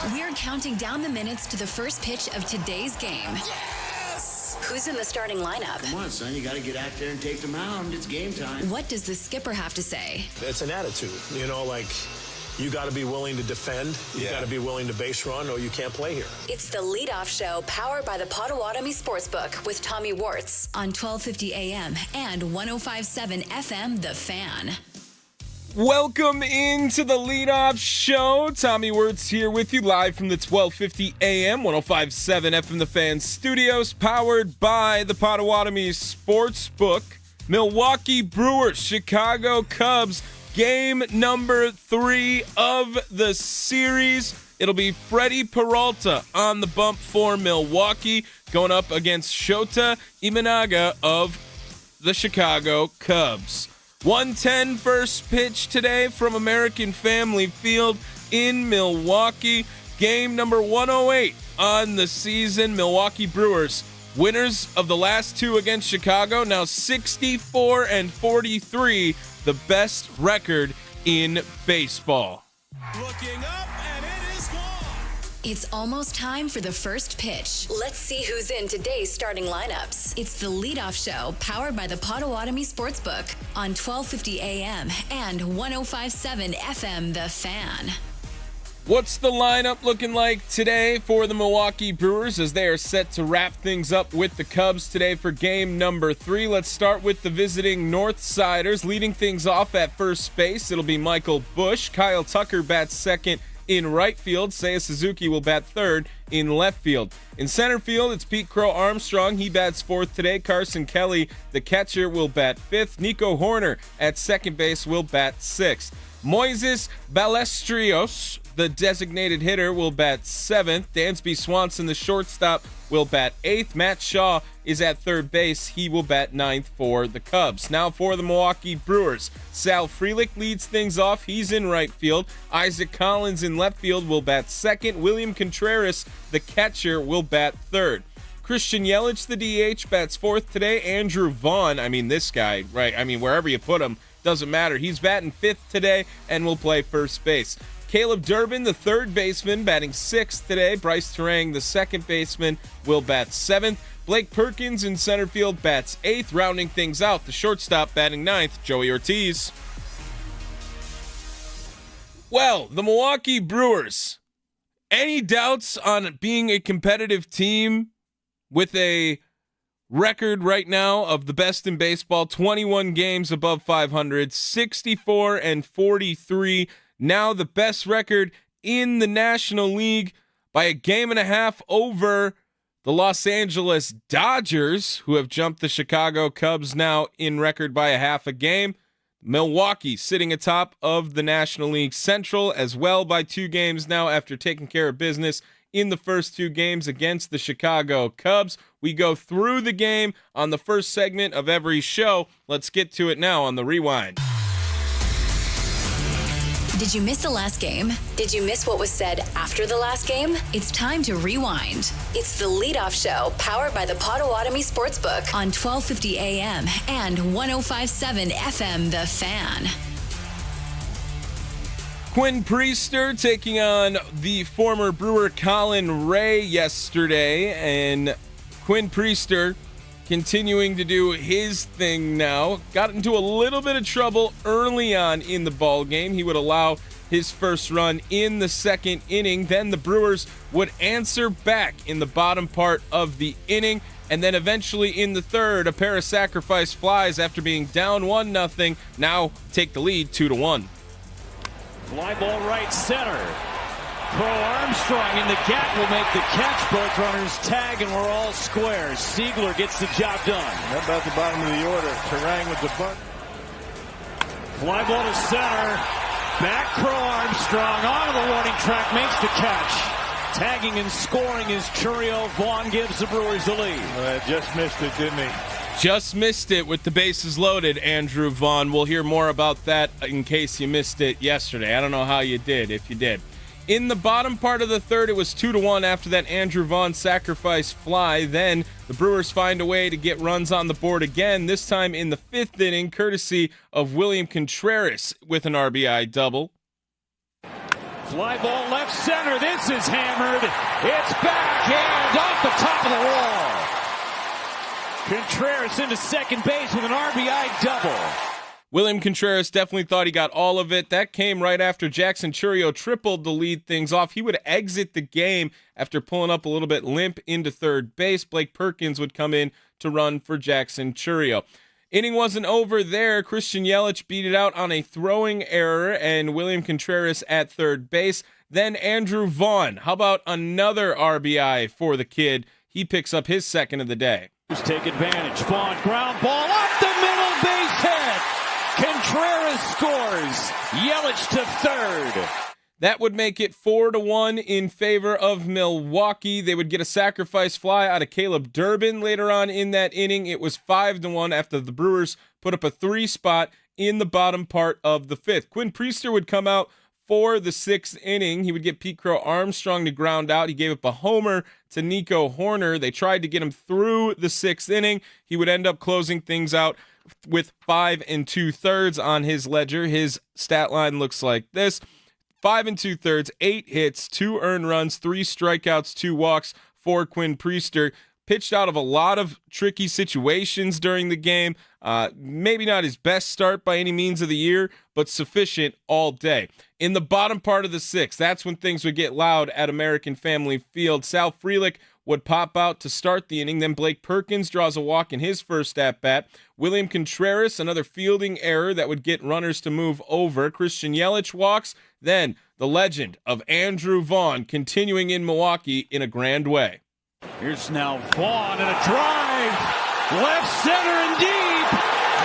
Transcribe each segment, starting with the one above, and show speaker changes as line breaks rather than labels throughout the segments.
We're counting down the minutes to the first pitch of today's game.
Yes!
Who's in the starting lineup?
Come on, son. You got to get out there and take the mound. It's game time.
What does the skipper have to say?
It's an attitude. You got to be willing to defend. You got to be willing to base run, or you can't play here.
It's the leadoff show powered by the Potawatomi Sportsbook with Tommy Wortz on 1250 AM and 105.7 FM The Fan.
Welcome into the leadoff show. Tommy Wortz here with you live from the 1250 AM, 105.7 FM The Fan studios, powered by the Potawatomi Sportsbook. Milwaukee Brewers, Chicago Cubs, game number 3 of the series. It'll be Freddie Peralta on the bump for Milwaukee, going up against Shota Imanaga of the Chicago Cubs. 1:10 first pitch today from American Family Field in Milwaukee. Game number 108 on the season. Milwaukee Brewers, winners of the last 2 against Chicago, now 64-43, the best record in baseball.
Looking up, and it is gone.
It's almost time for the first pitch. Let's see who's in today's starting lineups. It's the leadoff show powered by the Potawatomi Sportsbook on 1250 AM and 105.7 FM The Fan.
What's the lineup looking like today for the Milwaukee Brewers as they are set to wrap things up with the Cubs today for game number 3? Let's start with the visiting Northsiders. Leading things off at first base, it'll be Michael Busch. Kyle Tucker bats second in right field. Seiya Suzuki will bat third in left field. In center field, it's Pete Crow Armstrong. He bats fourth today. Carson Kelly, the catcher, will bat fifth. Nico Horner at second base will bat sixth. Moises Ballesteros, the designated hitter, will bat seventh. Dansby Swanson, the shortstop, will bat eighth. Matt Shaw is at third base. He will bat ninth for the Cubs. Now for the Milwaukee Brewers, Sal Frelick leads things off. He's in right field. Isaac Collins in left field will bat second. William Contreras, the catcher, will bat third. Christian Yelich, the DH, bats fourth today. Andrew Vaughn, this guy, right? Wherever you put him, doesn't matter. He's batting fifth today and will play first base. Caleb Durbin, the third baseman, batting sixth today. Bryce Terang, the second baseman, will bat seventh. Blake Perkins in center field bats eighth. Rounding things out, the shortstop batting ninth, Joey Ortiz. Well, the Milwaukee Brewers, any doubts on being a competitive team with a record right now of the best in baseball? 21 games above 500, 64-43. Now the best record in the National League by a game and a half over the Los Angeles Dodgers, who have jumped the Chicago Cubs now in record by a half a game. Milwaukee sitting atop of the National League Central as well by 2 games now after taking care of business in the first 2 games against the Chicago Cubs. We go through the game on the first segment of every show. Let's get to it now on the Rewind.
Did you miss the last game? Did you miss what was said after the last game? It's time to rewind. It's the leadoff show powered by the Potawatomi Sportsbook on 1250 AM and 105.7 FM The Fan.
Quinn Priester taking on the former Brewer Colin Ray yesterday, and Quinn Priester continuing to do his thing now. Got into a little bit of trouble early on in the ball game. He would allow his first run in the second inning. Then the Brewers would answer back in the bottom part of the inning. And then eventually in the third, a pair of sacrifice flies after being down 1-0. Now take the lead 2-1.
Fly ball right center. Crow Armstrong in the gap will make the catch. Both runners tag, and we're all square. Siegler gets the job done.
How about the bottom of the order? Terang with the bunt.
Fly ball to center. Back Crow Armstrong onto the warning track, makes the catch. Tagging and scoring is Churio. Vaughn gives the Brewers the lead.
Just missed it, didn't he?
Just missed it with the bases loaded, Andrew Vaughn. We'll hear more about that in case you missed it yesterday. I don't know how you did, if you did. In the bottom part of the third, it was 2-1 after that Andrew Vaughn sacrifice fly. Then the Brewers find a way to get runs on the board again, this time in the 5th inning, courtesy of William Contreras with an RBI double.
Fly ball left center. This is hammered. It's backhand off the top of the wall. Contreras into second base with an RBI double.
William Contreras definitely thought he got all of it. That came right after Jackson Chourio tripled to lead things off. He would exit the game after pulling up a little bit limp into third base. Blake Perkins would come in to run for Jackson Chourio. Inning wasn't over there. Christian Yelich beat it out on a throwing error and William Contreras at third base. Then Andrew Vaughn. How about another RBI for the kid? He picks up his second of the day.
Take advantage. Vaughn ground ball up the middle, base hit. Contreras scores. Yelich to third.
That would make it 4-1 in favor of Milwaukee. They would get a sacrifice fly out of Caleb Durbin later on in that inning. It was 5-1 after the Brewers put up a 3-spot in the bottom part of the fifth. Quinn Priester would come out for the sixth inning. He would get Pete Crow Armstrong to ground out. He gave up a homer to Nico Horner. They tried to get him through the sixth inning. He would end up closing things out with 5 2/3 on his ledger. His stat line looks like this: 5 2/3, 8 hits, 2 earned runs, 3 strikeouts, 2 walks for Quinn Priester. Pitched out of a lot of tricky situations during the game. Maybe not his best start by any means of the year, but sufficient all day. In the bottom part of the sixth, that's when things would get loud at American Family Field. Sal Frelick would pop out to start the inning. Then Blake Perkins draws a walk in his first at-bat. William Contreras, another fielding error that would get runners to move over. Christian Yelich walks. Then the legend of Andrew Vaughn continuing in Milwaukee in a grand way.
Here's now Vaughn and a drive. Left center and deep.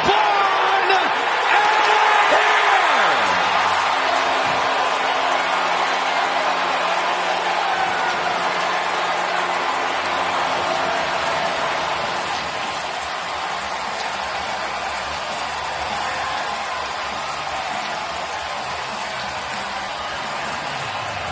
Vaughn out of here!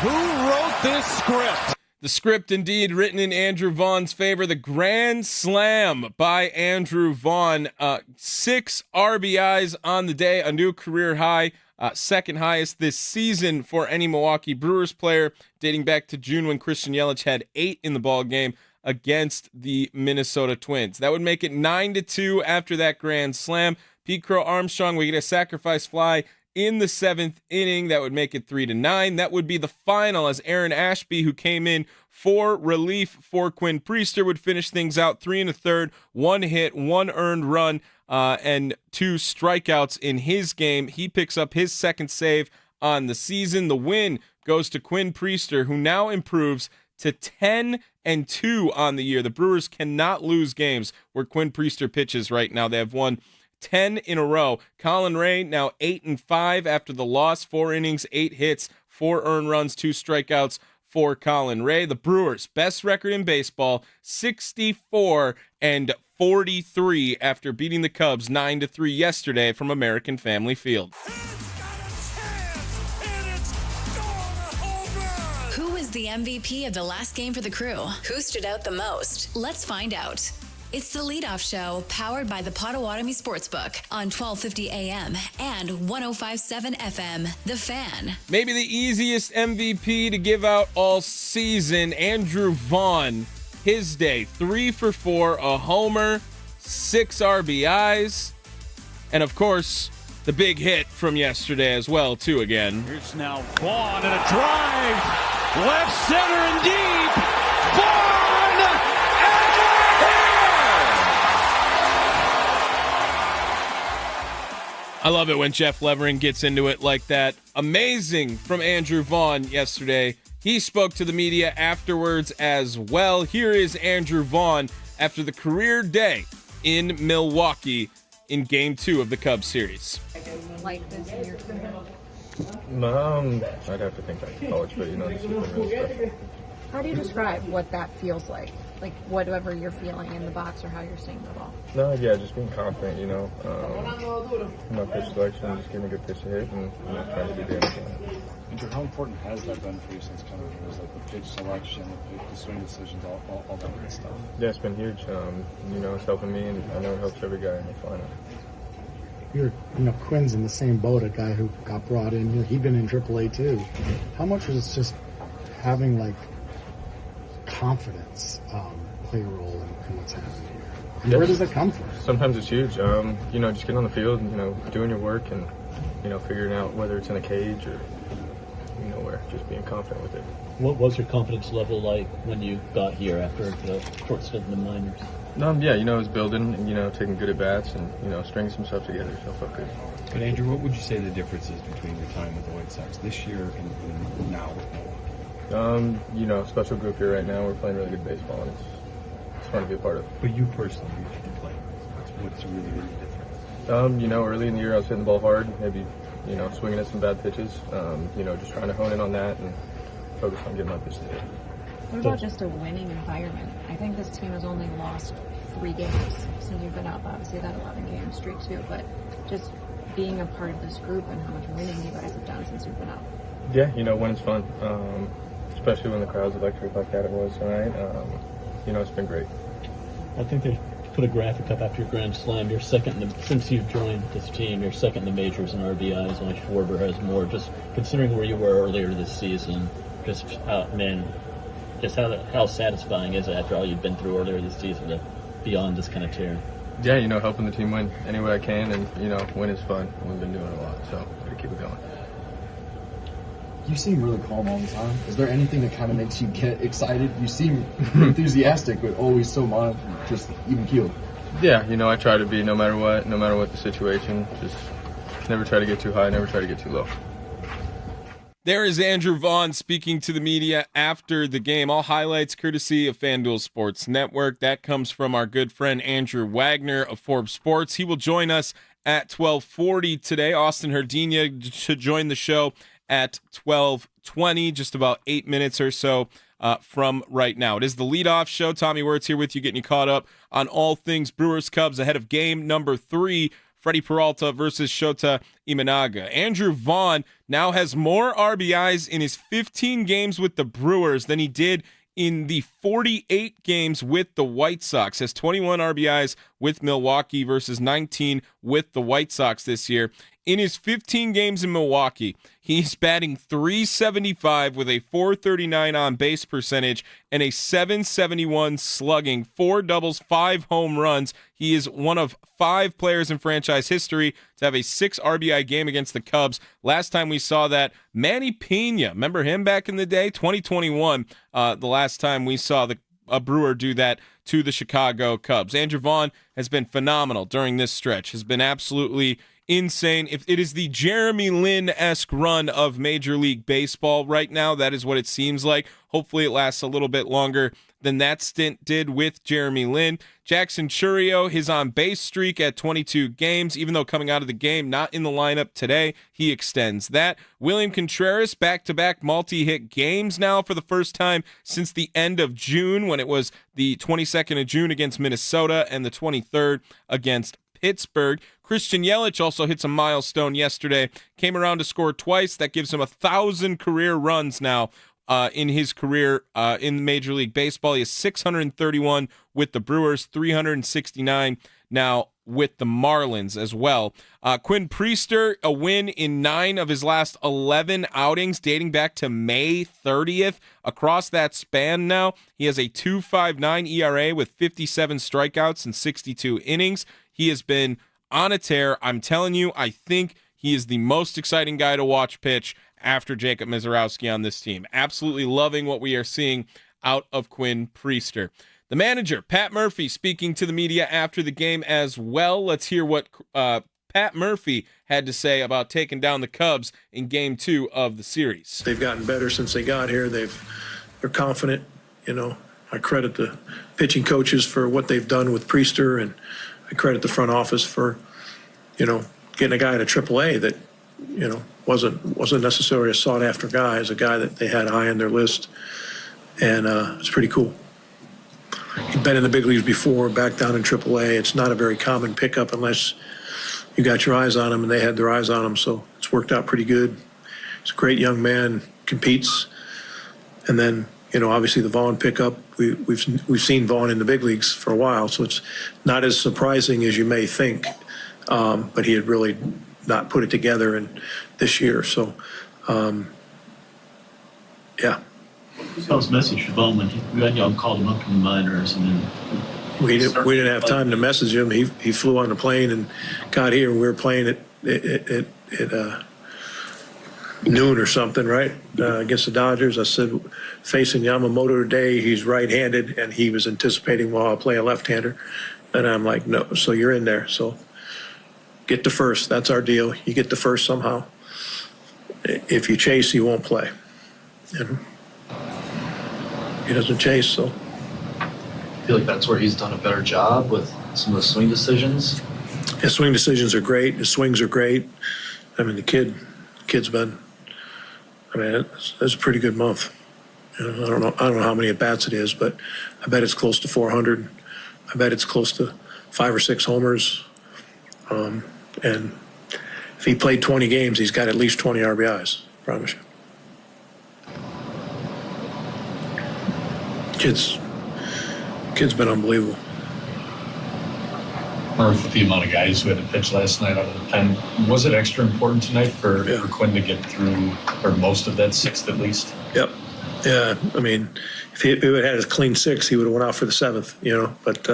Who wrote this script?
The script indeed written in Andrew Vaughn's favor. The grand slam by Andrew Vaughn. 6 RBIs on the day, a new career high, second highest this season for any Milwaukee Brewers player, dating back to June when Christian Yelich had 8 in the ball game against the Minnesota Twins. That would make it 9-2 after that grand slam. Pete Crow Armstrong would get a sacrifice fly in the 7th inning. That would make it 3-9. That would be the final, as Aaron Ashby, who came in for relief for Quinn Priester, would finish things out 3 1/3, 1 hit, 1 earned run, and 2 strikeouts in his game. He picks up his second save on the season. The win goes to Quinn Priester, who now improves to 10-2 on the year. The Brewers cannot lose games where Quinn Priester pitches right now. They have won 10 in a row. Colin Ray now 8-5 after the loss. 4 innings, 8 hits, 4 earned runs, 2 strikeouts for Colin Ray. The Brewers' best record in baseball, 64-43 after beating the Cubs 9-3 yesterday from American Family Field.
Who was the MVP of the last game for the Crew? Who stood out the most? Let's find out. It's the Leadoff Show, powered by the Potawatomi Sportsbook on 1250 AM and 105.7 FM, The Fan.
Maybe the easiest MVP to give out all season, Andrew Vaughn. His day, 3 for 4, a homer, 6 RBIs, and of course, the big hit from yesterday as well, too, again.
Here's now Vaughn and a drive. Left center and deep. Vaughn!
I love it when Jeff Levering gets into it like that. Amazing from Andrew Vaughn yesterday. He spoke to the media afterwards as well. Here is Andrew Vaughn after the career day in Milwaukee in Game 2 of the Cubs series.
Like this in your career?
I'd have to think like college, but this has been really special.
How do you describe what that feels like? Like whatever you're feeling in the box or how you're seeing the ball?
Just being confident, my pitch selection, just giving a good pitch to hit and trying to do damage.
Andrew, how important has that been for you since coming here? Is like the pitch selection, the swing decisions, all that good stuff?
Yeah, it's been huge. It's helping me, and I know it helps every guy in the lineup.
Quinn's in the same boat, a guy who got brought in here. He'd been in AAA too. How much is just having like confidence play a role in what's happening here? And where does that come from?
Sometimes it's huge. Just getting on the field and, doing your work and, figuring out whether it's in a cage or, where, just being confident with it.
What was your confidence level like when you got here after the short stint in the minors?
It was building and, taking good at-bats and, stringing some stuff together, so I felt good.
But Andrew, what would you say the difference is between your time with the White Sox this year and now with Milwaukee?
Special group here right now. We're playing really good baseball, and it's fun to be a part of.
But you personally, you play. What's really, really different?
Early in the year I was hitting the ball hard, maybe, swinging at some bad pitches, just trying to hone in on that and focus on getting my pitch to hit.
What about just a winning environment? I think this team has only lost 3 games since you've been up. Obviously, that 11-game streak too, but just being a part of this group and how much winning you guys have done since you've been up.
Yeah, winning's fun, especially when the crowd's electric like that it was tonight. It's been great.
I think they put a graphic up after your grand slam. You're second since you've joined this team. You're second in the majors in RBIs. Only Schwarber has more. Just considering where you were earlier this season, how satisfying is it after all you've been through earlier this season to be on this kind of tear?
Yeah, helping the team win any way I can, and win is fun. We've been doing it a lot, so gotta keep it going.
You seem really calm all the time. Is there anything that kind of makes you get excited? You seem enthusiastic, but always so mild, just even keeled.
Yeah, I try to be no matter what the situation. Just never try to get too high, never try to get too low.
There is Andrew Vaughn speaking to the media after the game. All highlights courtesy of FanDuel Sports Network. That comes from our good friend Andrew Wagner of Forbes Sports. He will join us at 12:40 today. Austin Herdina should join the show at 12:20, just about 8 minutes or so from right now. It is the leadoff show. Tommy Wortz here with you, getting you caught up on all things Brewers Cubs ahead of game number 3. Freddie Peralta versus Shota Imanaga. Andrew Vaughn now has more RBIs in his 15 games with the Brewers than he did in the 48 games with the White Sox. Has 21 RBIs with Milwaukee versus 19 with the White Sox this year. In his 15 games in Milwaukee, he's batting .375 with a .439 on-base percentage and a .771 slugging, 4 doubles, 5 home runs. He is one of 5 players in franchise history to have a 6 RBI game against the Cubs. Last time we saw that, Manny Pena, remember him back in the day? 2021, the last time we saw a Brewer do that to the Chicago Cubs. Andrew Vaughn has been phenomenal during this stretch, has been absolutely insane. If it is the Jeremy Lin-esque run of Major League Baseball right now, that is what it seems like. Hopefully it lasts a little bit longer than that stint did with Jeremy Lin. Jackson Chourio, his on-base streak at 22 games, even though coming out of the game, not in the lineup today, he extends that. William Contreras, back-to-back multi-hit games now for the first time since the end of June, when it was the 22nd of June against Minnesota and the 23rd against Pittsburgh. Christian Yelich also hits a milestone yesterday. Came around to score twice. That gives him 1,000 career runs now in his career in Major League Baseball. He has 631 with the Brewers, 369 now with the Marlins as well. Quinn Priester, a win in 9 of his last 11 outings dating back to May 30th. Across that span now, he has a 2.59 ERA with 57 strikeouts in 62 innings. He has been on a tear. I'm telling you, I think he is the most exciting guy to watch pitch after Jacob Misiorowski on this team. Absolutely loving what we are seeing out of Quinn Priester. The manager, Pat Murphy, speaking to the media after the game as well. Let's hear what Pat Murphy had to say about taking down the Cubs in Game 2 of the series.
They've gotten better since they got here. They're confident. I credit the pitching coaches for what they've done with Priester, and I credit the front office for, getting a guy to AAA that, wasn't necessarily a sought-after guy. As a guy that they had high on their list, and it's pretty cool. He'd been in the big leagues before, back down in AAA. It's not a very common pickup unless you got your eyes on him, and they had their eyes on him. So it's worked out pretty good. He's a great young man, competes, and then obviously the Vaughn pickup. We've seen Vaughn in the big leagues for a while, so it's not as surprising as you may think. but he had really not put it together in this year. So, yeah.
What's his message for Bowman? Y'all called him up in the minors, and then
we didn't have time to message him. He flew on the plane and got here. We were playing at noon or something, right, against the Dodgers. I said, facing Yamamoto today, he's right-handed, and he was anticipating, well, I'll play a left-hander. And I'm like, no, so you're in there. So get the first. That's our deal. You get the first somehow. If you chase, you won't play. And he doesn't chase, so.
I feel like that's where he's done a better job with some of the swing decisions.
His swing decisions are great. His swings are great. I mean, the kid's been, I mean, it's a pretty good month. You know, I don't know how many at bats it is, but I bet it's close to 400. I bet it's close to 5 or 6 homers. And if he played 20 games, he's got at least 20 RBIs. I promise you. Kid's been unbelievable.
Or with the amount of guys who had to pitch last night out of the pen, was it extra important tonight for Quinn to get through, or most of that 6th at least?
Yep. Yeah. I mean, if he had had a clean 6, he would have went out for the 7th. You know, but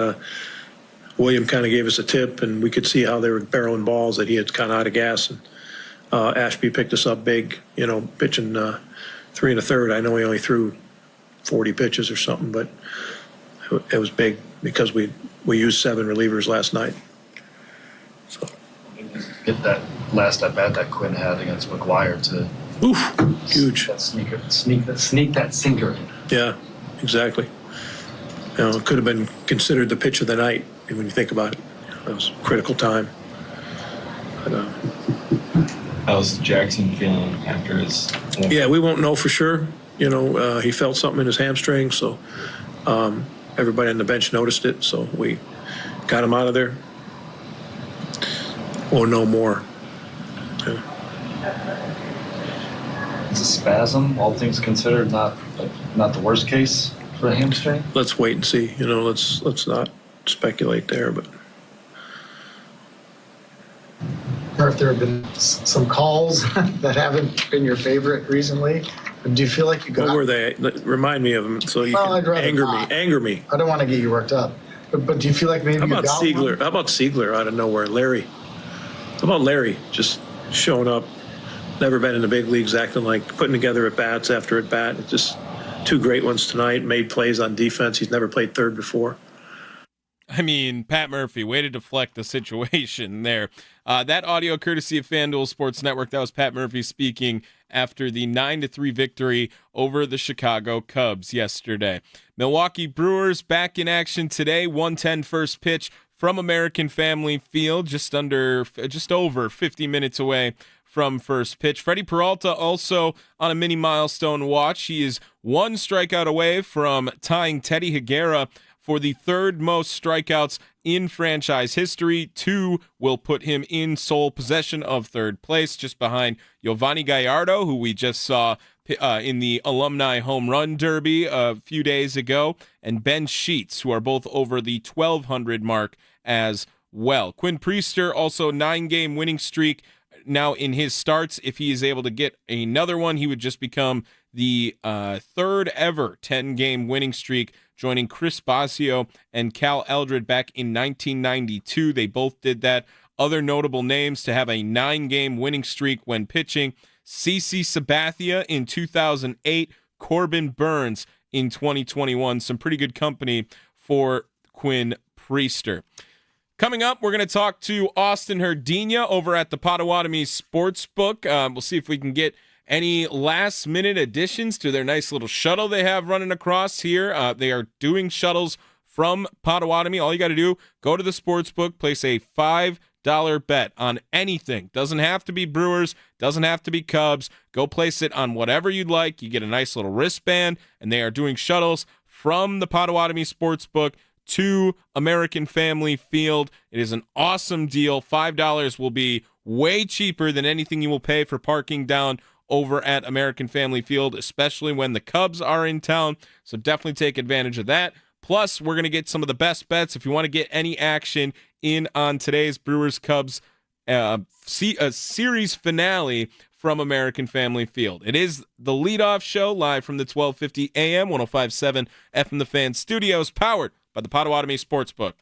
William kind of gave us a tip, and we could see how they were barreling balls that he had kind of out of gas. And Ashby picked us up big. You know, pitching 3 1/3. I know he only threw 40 pitches or something, but it was big because we used 7 relievers last night. So
get that last at bat that Quinn had against McGuire to
huge.
Sneak that sinker in.
Yeah, exactly. You know, it could have been considered the pitch of the night when you think about it. You know, it was a critical time. But,
how's Jackson feeling after his?
Yeah, we won't know for sure. You know, he felt something in his hamstring, so everybody on the bench noticed it, so we got him out of there. Or no more. Yeah.
It's a spasm, all things considered, not the worst case for a hamstring.
Let's wait and see. You know, let's not speculate there, but.
Or if there have been some calls that haven't been your favorite recently, do you feel like you got?
What were they? Remind me of them so you can anger me.
I don't want to get you worked up, but do you feel like maybe
How about
you got
Siegler?
one?
How about Siegler out of nowhere? Larry. How about Larry just showing up? Never been in the big leagues, acting like putting together at bats after at bat. It's just 2 great ones tonight. Made plays on defense. He's never played third before.
I mean, Pat Murphy, way to deflect the situation there. That audio courtesy of FanDuel Sports Network. That was Pat Murphy speaking after the 9-3 victory over the Chicago Cubs yesterday. Milwaukee Brewers back in action today. 1:10 first pitch from American Family Field, just over 50 minutes away from first pitch. Freddie Peralta also on a mini milestone watch. He is 1 strikeout away from tying Teddy Higuera for the 3rd most strikeouts in franchise history. 2 will put him in sole possession of 3rd place, just behind Giovanni Gallardo, who we just saw in the Alumni Home Run Derby a few days ago, and Ben Sheets, who are both over the 1,200 mark as well. Quinn Priester, also 9-game winning streak now in his starts. If he is able to get another one, he would just become the 3rd ever 10-game winning streak, joining Chris Bosio and Cal Eldred back in 1992. They both did that. Other notable names to have a 9-game winning streak when pitching: CeCe Sabathia in 2008, Corbin Burns in 2021. Some pretty good company for Quinn Priester. Coming up, we're going to talk to Austin Herdina over at the Potawatomi Sportsbook. We'll see if we can get any last-minute additions to their nice little shuttle they have running across here. They are doing shuttles from Potawatomi. All you got to do, go to the Sportsbook, place a $5 bet on anything. Doesn't have to be Brewers, doesn't have to be Cubs. Go place it on whatever you'd like. You get a nice little wristband, and they are doing shuttles from the Potawatomi Sportsbook to American Family Field. It is an awesome deal. $5 will be way cheaper than anything you will pay for parking down over at American Family Field, especially when the Cubs are in town. So definitely take advantage of that. Plus, we're going to get some of the best bets if you want to get any action in on today's Brewers-Cubs series finale from American Family Field. It is the leadoff show live from the 1250 AM, 105.7 FM The Fan studios, powered by the Potawatomi Sportsbook.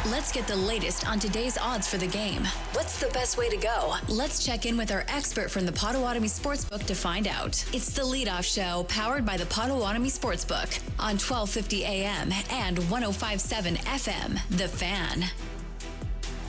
Let's get the latest on today's odds for the game. What's the best way to go? Let's check in with our expert from the Potawatomi Sportsbook to find out. It's the leadoff show powered by the Potawatomi Sportsbook on 1250 AM and 105.7 FM, The Fan.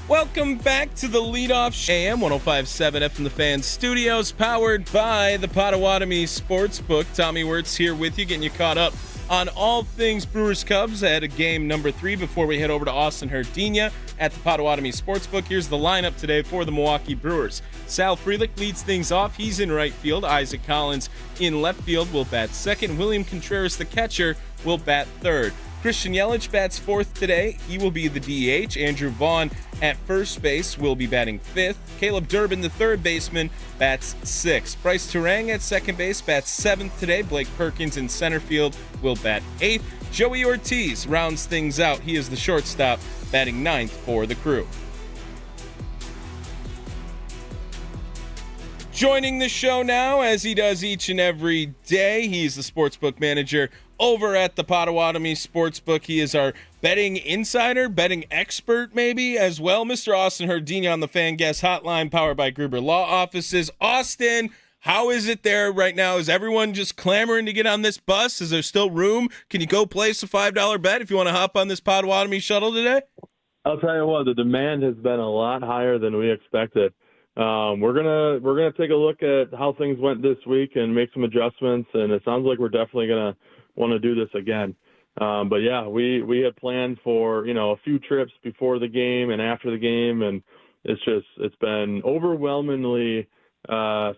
Welcome back to the leadoff AM 105.7 FM The Fan studios, powered by the Potawatomi Sportsbook. Tommy Wortz here with you, getting you caught up on all things Brewers-Cubs ahead of game number 3 before we head over to Austin Herdina at the Potawatomi Sportsbook. Here's the lineup today for the Milwaukee Brewers. Sal Frelick leads things off. He's in right field. Isaac Collins in left field will bat second. William Contreras, the catcher, will bat third. Christian Yelich bats fourth today. He will be the DH. Andrew Vaughn at first base will be batting fifth. Caleb Durbin, the third baseman, bats sixth. Bryce Turang at second base bats seventh today. Blake Perkins in center field will bat eighth. Joey Ortiz rounds things out. He is the shortstop, batting ninth for the Crew. Joining the show now, as he does each and every day, he's the sportsbook manager over at the Potawatomi Sportsbook. He is our betting insider, betting expert maybe as well. Mr. Austin Herdina on the Fan Guest Hotline, powered by Gruber Law Offices. Austin, how is it there right now? Is everyone just clamoring to get on this bus? Is there still room? Can you go place a $5 bet if you want to hop on this Potawatomi shuttle today?
I'll tell you what, the demand has been a lot higher than we expected. we're gonna take a look at how things went this week and make some adjustments. And it sounds like we're definitely gonna want to do this again. But yeah, we had planned for a few trips before the game and after the game, and it's been overwhelmingly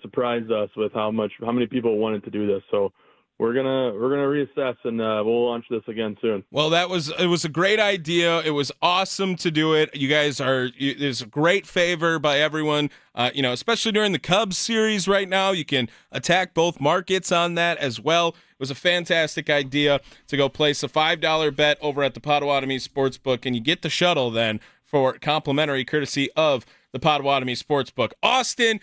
surprised us with how many people wanted to do this. So we're gonna reassess, and we'll launch this again soon.
Well, it was a great idea. It was awesome to do it. You guys there's a great favor by everyone. Especially during the Cubs series right now, you can attack both markets on that as well. It was a fantastic idea to go place a $5 bet over at the Potawatomi Sportsbook, and you get the shuttle then for complimentary, courtesy of the Potawatomi Sportsbook. Austin,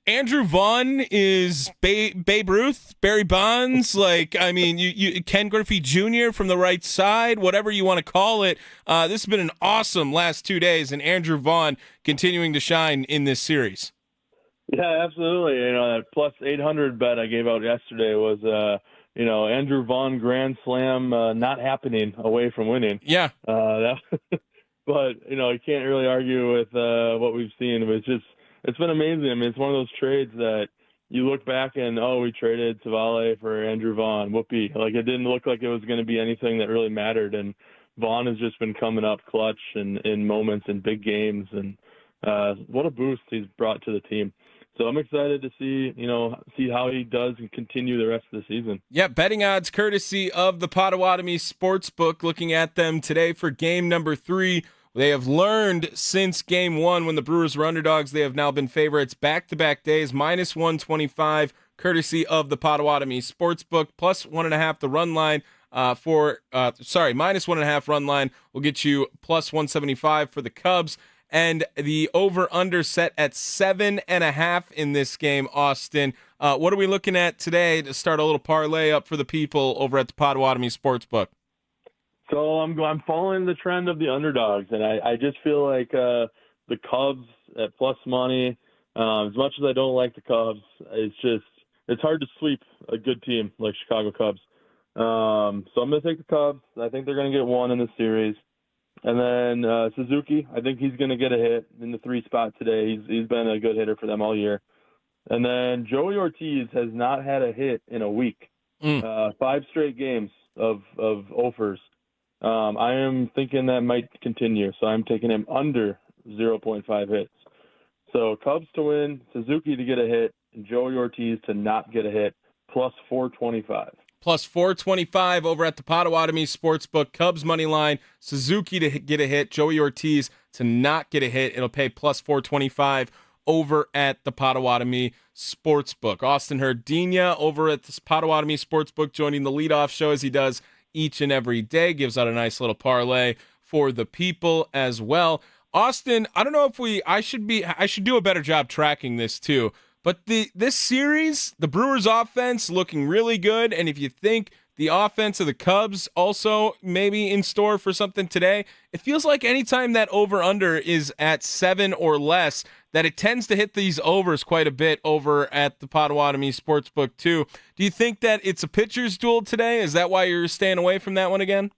Andrew Vaughn is Babe Ruth, Barry Bonds, you Ken Griffey Jr. from the right side, whatever you want to call it. This has been an awesome last 2 days, and Andrew Vaughn continuing to shine in this series.
Yeah, absolutely. That plus 800 bet I gave out yesterday was, Andrew Vaughn grand slam not happening away from winning.
Yeah.
But, you can't really argue with what we've seen. It's been amazing. I mean, it's one of those trades that you look back and, we traded Savale for Andrew Vaughn. Whoopee. It didn't look like it was going to be anything that really mattered. And Vaughn has just been coming up clutch in moments in big games. And what a boost he's brought to the team. So I'm excited to see how he does and continue the rest of the season.
Yeah, betting odds courtesy of the Potawatomi Sportsbook. Looking at them today for game number 3. They have learned since game 1 when the Brewers were underdogs. They have now been favorites back-to-back days. Minus 125 courtesy of the Potawatomi Sportsbook. Plus 1.5 the run line. Minus 1.5 run line will get you plus 175 for the Cubs. And the over-under set at 7.5 in this game, Austin. What are we looking at today to start a little parlay up for the people over at the Potawatomi Sportsbook?
So I'm following the trend of the underdogs, and I just feel like the Cubs at plus money, as much as I don't like the Cubs, it's hard to sweep a good team like Chicago Cubs. So I'm going to take the Cubs. I think they're going to get one in the series. And then Suzuki, I think he's going to get a hit in the 3 spot today. He's been a good hitter for them all year. And then Joey Ortiz has not had a hit in a week. 5 straight games of offers. I am thinking that might continue, so I'm taking him under 0.5 hits. So Cubs to win, Suzuki to get a hit, and Joey Ortiz to not get a hit, plus 425.
Plus 425 over at the Potawatomi Sportsbook. Cubs money line, Suzuki to get a hit, Joey Ortiz to not get a hit. It'll pay plus 425 over at the Potawatomi Sportsbook. Austin Herdina over at the Potawatomi Sportsbook joining the leadoff show as he does each and every day. Gives out a nice little parlay for the people as well. Austin, I don't know if I should do a better job tracking this too. But this series, the Brewers offense looking really good. And if you think the offense of the Cubs also maybe in store for something today, it feels like anytime that over-under is at 7 or less, that it tends to hit these overs quite a bit over at the Potawatomi Sportsbook too. Do you think that it's a pitcher's duel today? Is that why you're staying away from that one again?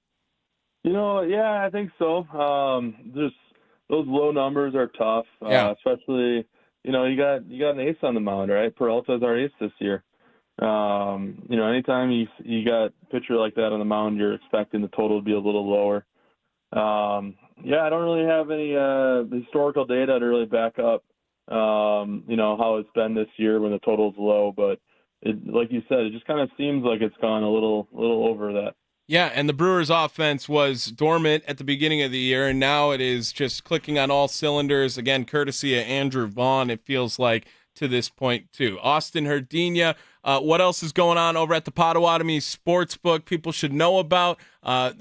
Yeah, I think so. Just those low numbers are tough, especially – you got an ace on the mound, right? Peralta's our ace this year. Anytime you got a pitcher like that on the mound, you're expecting the total to be a little lower. I don't really have any historical data to really back up, how it's been this year when the total's low. But like you said, it just kind of seems like it's gone a little over that.
Yeah, and the Brewers' offense was dormant at the beginning of the year, and now it is just clicking on all cylinders. Again, courtesy of Andrew Vaughn, it feels like, to this point, too. Austin Herdina, what else is going on over at the Potawatomi Sportsbook people should know about? I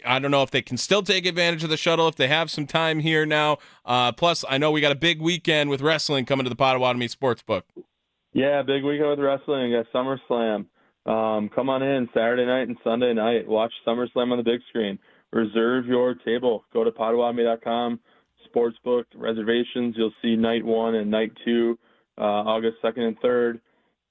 don't know if they can still take advantage of the shuttle if they have some time here now. Plus, I know we got a big weekend with wrestling coming to the Potawatomi Sportsbook.
Yeah, big weekend with wrestling. We got SummerSlam. Come on in Saturday night and Sunday night. Watch SummerSlam on the big screen. Reserve your table. Go to Potawatomi.com. Sportsbook reservations. You'll see night 1 and night 2, August 2nd and 3rd.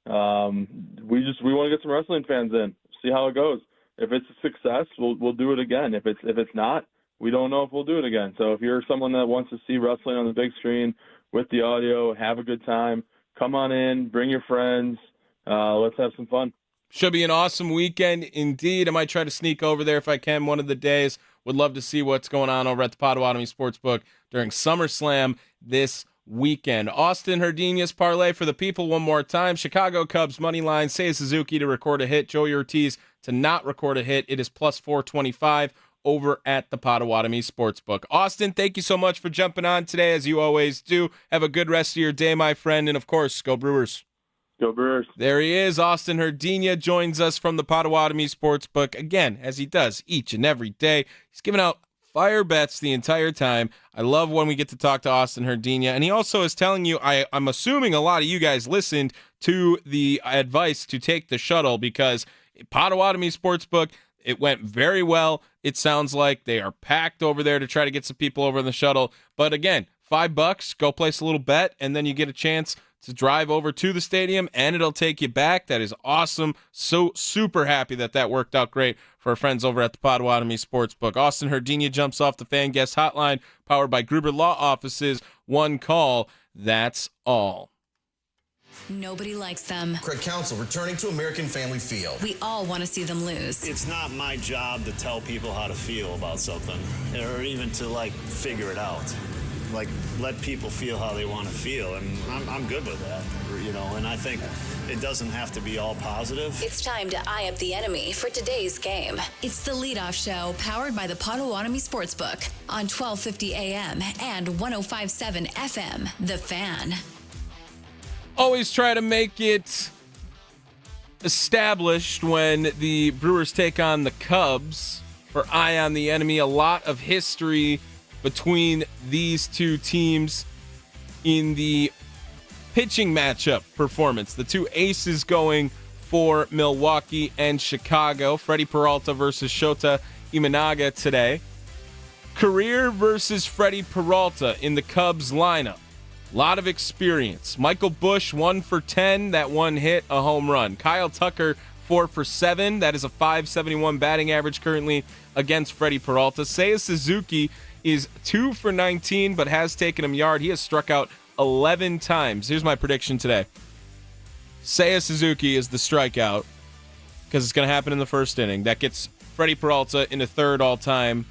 We want to get some wrestling fans in. See how it goes. If it's a success, we'll do it again. If it's not, we don't know if we'll do it again. So if you're someone that wants to see wrestling on the big screen, with the audio. Have a good time. Come on in. Bring your friends. Let's have some fun.
Should be an awesome weekend indeed. I might try to sneak over there if I can one of the days. Would love to see what's going on over at the Potawatomi Sportsbook during SummerSlam this weekend. Austin Herdinia's parlay for the people one more time. Chicago Cubs money line. Seiya Suzuki to record a hit. Joey Ortiz to not record a hit. It is plus 425 over at the Potawatomi Sportsbook. Austin, thank you so much for jumping on today, as you always do. Have a good rest of your day, my friend. And, of course, go Brewers.
Go Brewers.
There he is. Austin Herdinia joins us from the Potawatomi Sportsbook, again, as he does each and every day. He's giving out fire bets the entire time. I love when we get to talk to Austin Herdinia. And he also is telling you, I'm assuming a lot of you guys listened to the advice to take the shuttle, because Potawatomi Sportsbook, it went very well. It sounds like they are packed over there to try to get some people over in the shuttle. But again, $5, go place a little bet, and then you get a chance to drive over to the stadium, and it'll take you back. That is awesome. So super happy that worked out great for our friends over at the Potawatomi Sportsbook. Austin Herdinia jumps off the Fan Guest Hotline, powered by Gruber Law Offices. One call, that's all.
Nobody likes them.
Craig Counsell returning to American Family Field.
We all want to see them lose.
It's not my job to tell people how to feel about something, or even to figure it out. Let people feel how they want to feel, and I'm good with that, and I think it doesn't have to be all positive.
It's time to eye up the enemy for today's game. It's the Leadoff Show, powered by the Potawatomi Sportsbook on 1250 AM and 105.7 FM, The Fan.
Always try to make it established when the Brewers take on the Cubs for eye on the enemy. A lot of history between these two teams in the pitching matchup performance. The two aces going for Milwaukee and Chicago. Freddie Peralta versus Shota Imanaga today. Career versus Freddie Peralta in the Cubs lineup. A lot of experience. Michael Busch, 1 for 10. That one hit, a home run. Kyle Tucker, 4 for 7. That is a .571 batting average currently against Freddie Peralta. Seiya Suzuki is 2 for 19, but has taken him yard. He has struck out 11 times. Here's my prediction today. Seiya Suzuki is the strikeout, because it's going to happen in the first inning. That gets Freddie Peralta into third all-time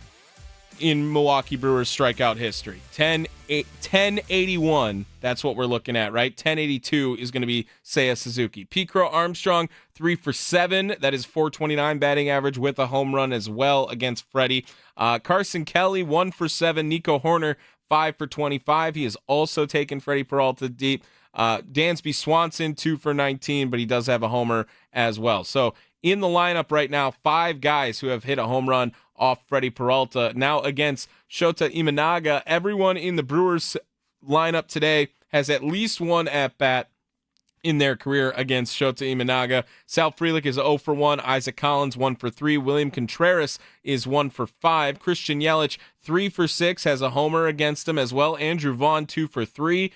in Milwaukee Brewers strikeout history. 1081, that's what we're looking at, right? 1082 is going to be Seiya Suzuki. Pete Armstrong, 3 for 7. That is .429 batting average with a home run as well against Freddie. Carson Kelly, 1 for 7. Nico Horner, 5 for 25. He has also taken Freddie Peralta deep. Dansby Swanson, 2 for 19, but he does have a homer as well. So in the lineup right now, 5 guys who have hit a home run off Freddie Peralta. Now against Shota Imanaga, everyone in the Brewers lineup today has at least one at-bat in their career against Shota Imanaga. Sal Frelick is 0 for 1. Isaac Collins, 1 for 3. William Contreras is 1 for 5. Christian Yelich, 3 for 6, has a homer against him as well. Andrew Vaughn, 2 for 3.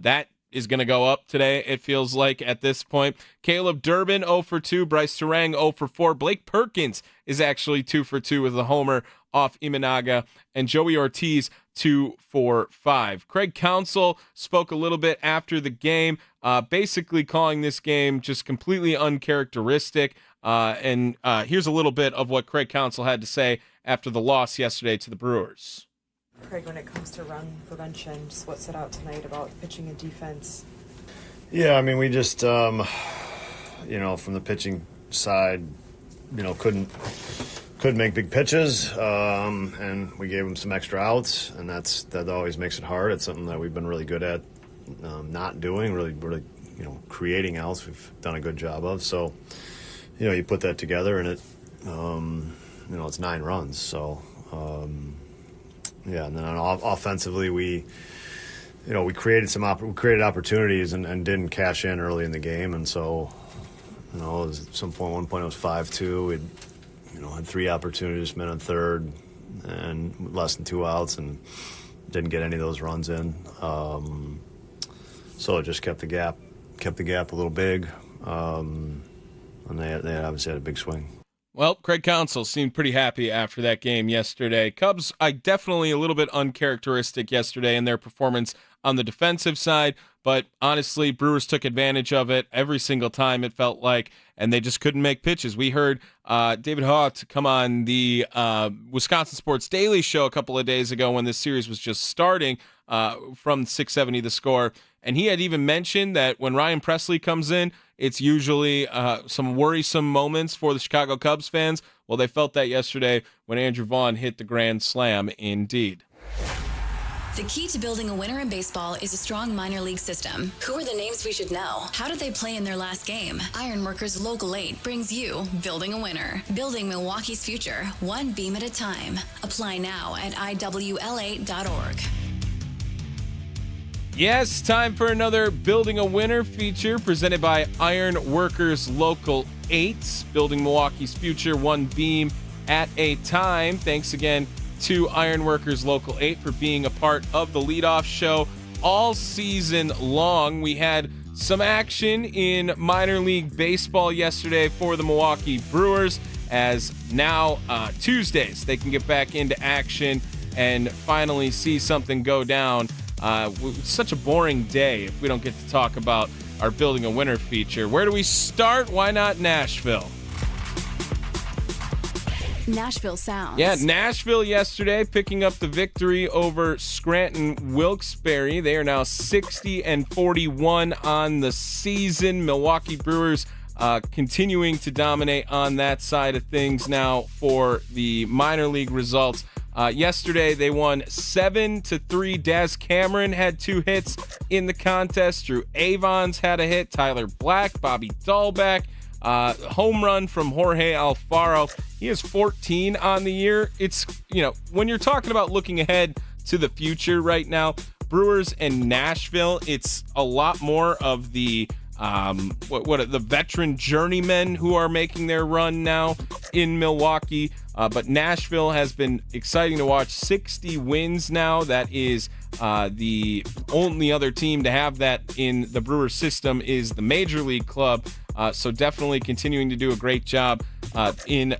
That is going to go up today, it feels like, at this point. Caleb Durbin, 0 for 2. Bryce Terang, 0 for 4. Blake Perkins is actually 2 for 2 with a homer off Imanaga. And Joey Ortiz, 2 for 5. Craig Counsell spoke a little bit after the game, basically calling this game just completely uncharacteristic. And here's a little bit of what Craig Counsell had to say after the loss yesterday to the Brewers.
Craig, when it comes to run prevention, just what stood out tonight about pitching and defense?
Yeah, I mean, we just, from the pitching side, couldn't make big pitches, and we gave them some extra outs, and that always makes it hard. It's something that we've been really good at not doing, really, creating outs. We've done a good job of. So, you put that together, and it, it's 9 runs. So. And then offensively, we created opportunities and didn't cash in early in the game, and so it was at one point it was 5-2. We had 3 opportunities, men on third, and less than 2 outs, and didn't get any of those runs in. So it just kept the gap a little big, and they obviously had a big swing.
Well, Craig Counsell seemed pretty happy after that game yesterday. Cubs, definitely a little bit uncharacteristic yesterday in their performance on the defensive side. But honestly, Brewers took advantage of it every single time, it felt like, and they just couldn't make pitches. We heard David Haught come on the Wisconsin Sports Daily show a couple of days ago when this series was just starting from 670 The Score, and he had even mentioned that when Ryan Presley comes in, it's usually some worrisome moments for the Chicago Cubs fans. Well, they felt that yesterday when Andrew Vaughn hit the grand slam indeed.
The key to building a winner in baseball is a strong minor league system. Who are the names we should know? How did they play in their last game? Ironworkers Local 8 brings you Building a Winner. Building Milwaukee's future, one beam at a time. Apply now at iwl8.org.
Yes, time for another Building a Winner feature presented by Ironworkers Local 8. Building Milwaukee's future, one beam at a time. Thanks again to Ironworkers Local 8 for being a part of the leadoff show all season long. We had some action in minor league baseball yesterday for the Milwaukee Brewers, as now Tuesdays they can get back into action and finally see something go down. It's such a boring day if we don't get to talk about our Building a Winner feature. Where do we start? Why not Nashville?
Nashville Sounds.
Yeah, Nashville yesterday picking up the victory over Scranton Wilkes-Barre. They are now 60-41 on the season. Milwaukee Brewers continuing to dominate on that side of things now for the minor league results. Yesterday, they won 7-3. Daz Cameron had 2 hits in the contest. Drew Avons had a hit. Tyler Black, Bobby Dahlback. Home run from Jorge Alfaro. He has 14 on the year. It's, when you're talking about looking ahead to the future right now, Brewers and Nashville, it's a lot more of the the veteran journeymen who are making their run now in Milwaukee. But Nashville has been exciting to watch. 60 wins now. That is the only other team to have that in the Brewers system is the Major League Club. So definitely continuing to do a great job in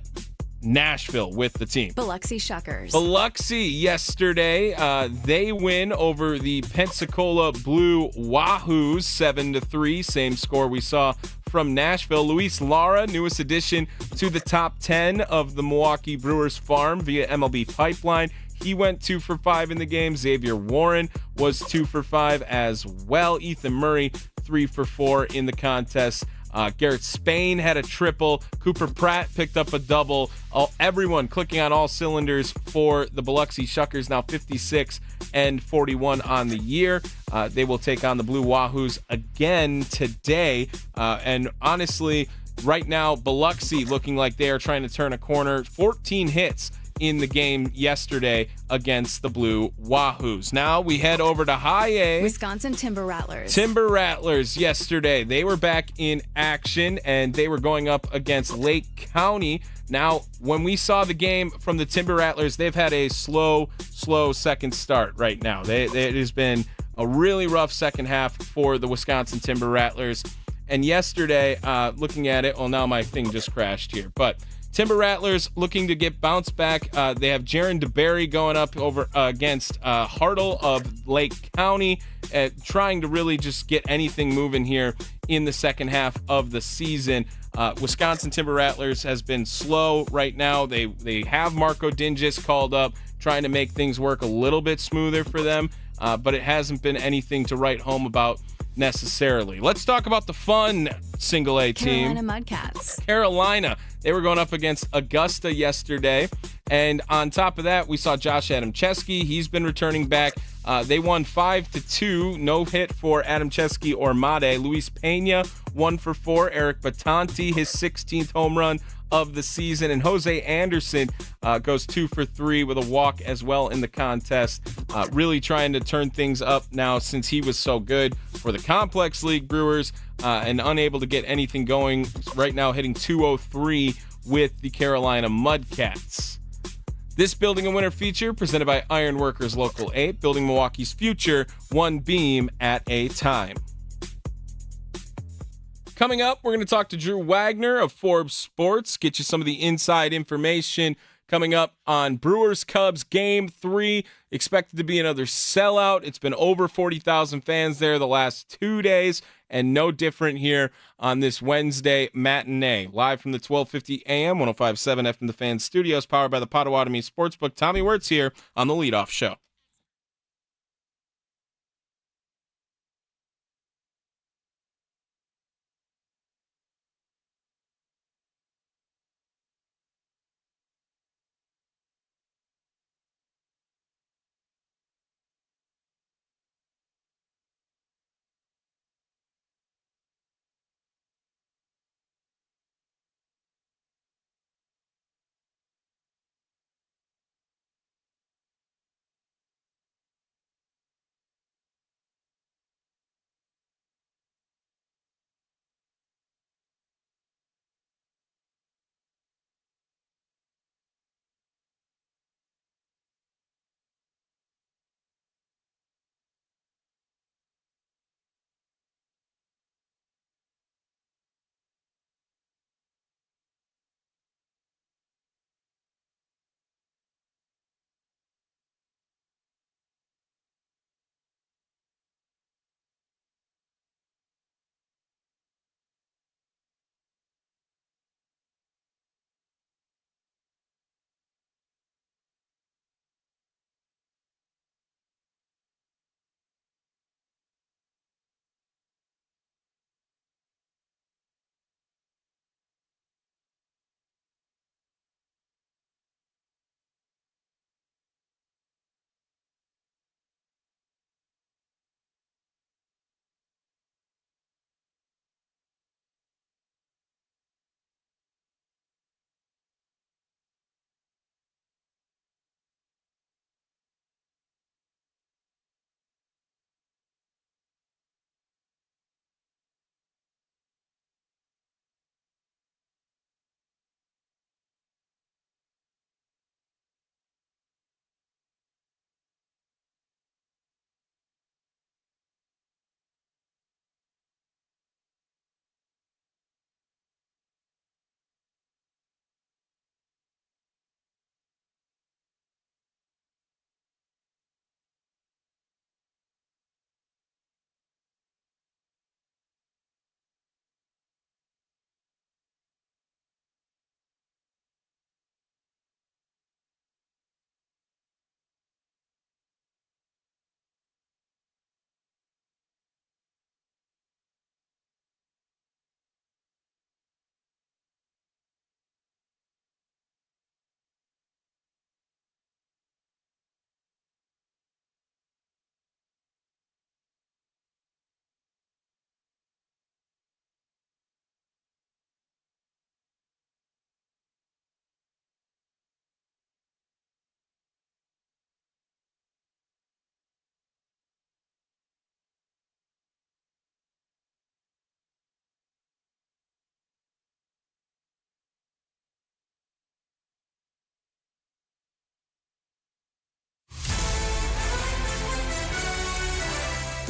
Nashville with the team.
Biloxi Shuckers.
Biloxi yesterday, they win over the Pensacola Blue Wahoos 7-3. Same score we saw from Nashville. Luis Lara, newest addition to the top 10 of the Milwaukee Brewers farm via MLB Pipeline. He went 2 for 5 in the game. Xavier Warren was 2 for 5 as well. Ethan Murray 3 for 4 in the contest. Garrett Spain had a triple. Cooper Pratt picked up a double. Everyone clicking on all cylinders for the Biloxi Shuckers, now 56-41 on the year. They will take on the Blue Wahoos again today. And honestly, right now, Biloxi looking like they are trying to turn a corner. 14 hits in the game yesterday against the Blue Wahoos. Now we head over to High A.
Wisconsin Timber Rattlers.
Timber Rattlers yesterday. They were back in action and they were going up against Lake County. Now, when we saw the game from the Timber Rattlers, they've had a slow second start right now. It has been a really rough second half for the Wisconsin Timber Rattlers. And yesterday, looking at it, well, now my thing just crashed here, but Timber Rattlers looking to get bounced back. They have Jaron DeBerry going up over against Hartle of Lake County, trying to really just get anything moving here in the second half of the season. Wisconsin Timber Rattlers has been slow right now. They have Marco Dinges called up, trying to make things work a little bit smoother for them, but it hasn't been anything to write home about necessarily. Let's talk about the fun single A team.
Carolina Mudcats.
Carolina. They were going up against Augusta yesterday. And on top of that, we saw Josh Adamczewski. He's been returning back. They won 5-2. No hit for Adamczewski or Made. Luis Pena, 1 for 4. Eric Batanti, his 16th home run of the season. And Jose Anderson goes 2 for 3 with a walk as well in the contest. Really trying to turn things up now since he was so good for the Complex League Brewers and unable to get anything going. Right now hitting 203 with the Carolina Mudcats. This Building a Winner feature presented by Ironworkers Local 8, building Milwaukee's future one beam at a time. Coming up, we're going to talk to Drew Wagner of Forbes Sports, get you some of the inside information coming up on Brewers-Cubs Game 3. Expected to be another sellout. It's been over 40,000 fans there the last 2 days, and no different here on this Wednesday matinee. Live from the 1250 AM, 105.7 FM The Fan Studios, powered by the Potawatomi Sportsbook. Tommy Wortz here on the Leadoff Show.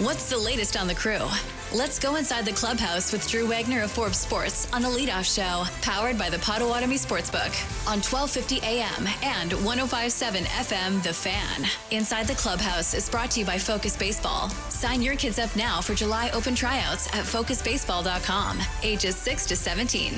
What's the latest on the crew? Let's go inside the clubhouse with Drew Wagner of Forbes Sports on the Leadoff Show, powered by the Potawatomi Sportsbook on 1250 AM and 105.7 FM The Fan. Inside the Clubhouse is brought to you by Focus Baseball. Sign your kids up now for July open tryouts at focusbaseball.com, ages 6 to 17.